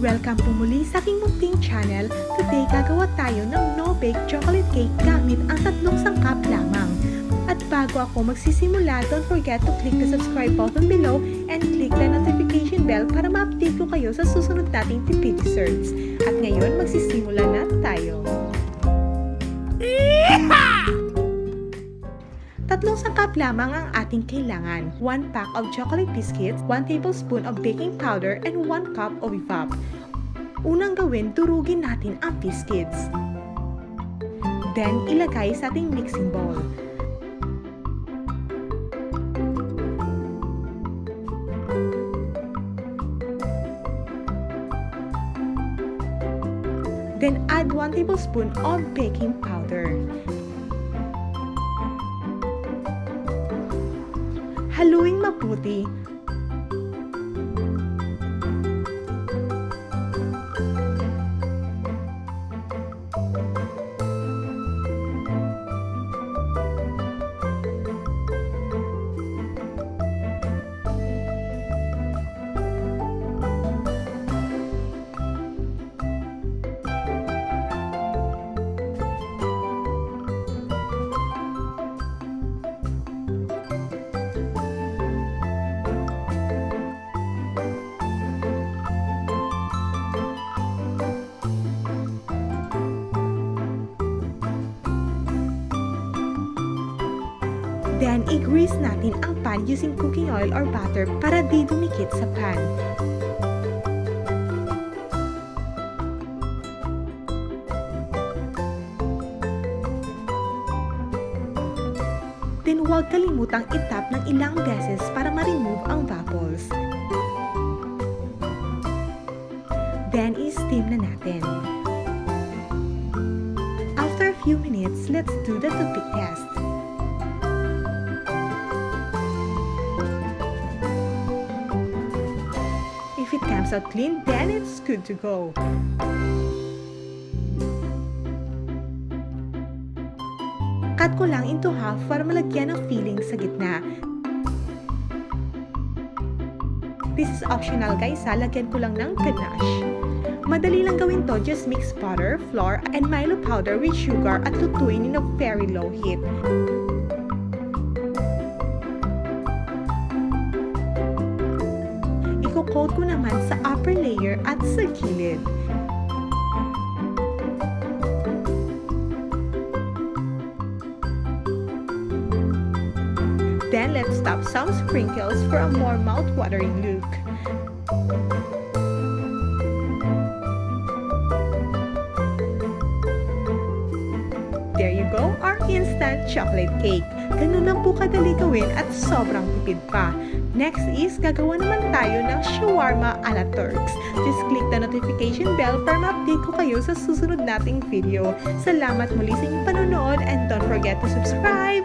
Welcome po muli sa aking munting channel. Today, gagawa tayo ng no-bake chocolate cake gamit ang 3 sangkap lamang. At bago ako magsisimula, don't forget to click the subscribe button below and click the notification bell para ma-update ko kayo sa susunod nating tipid desserts. At ngayon, magsisimula na tayo. 3 sangkap lamang ang ating kailangan. 1 pack of chocolate biscuits, 1 tablespoon of baking powder, and 1 cup of Evap. Unang gawin, durugin natin ang biscuits. Then, ilagay sa ating mixing bowl. Then, add 1 tablespoon of baking powder. Haluin mabuti. Then, i-grease natin ang pan using cooking oil or butter para di dumikit sa pan. Then, huwag kalimutang itap ng ilang beses para ma-remove ang bubbles. Then, i-steam na natin. After a few minutes, let's do the toothpick test. If it comes out clean, then it's good to go. Cut ko lang into half para malagyan ng filling sa gitna. This is optional guys, lagyan ko lang ng ganache. Madali lang gawin to, just mix butter, flour, and Milo powder with sugar at lutuin in a very low heat. Iko-coat ko naman sa upper layer at sa gilid. Then, let's top some sprinkles for a more mouth-watering look. There you go, our instant chocolate cake. Ganun lang po kadali gawin at sobrang tipid pa. Next is, gagawa naman tayo ng shawarma a la Turks. Just click the notification bell para ma-update ko kayo sa susunod nating video. Salamat muli sa inyong panonood and don't forget to subscribe!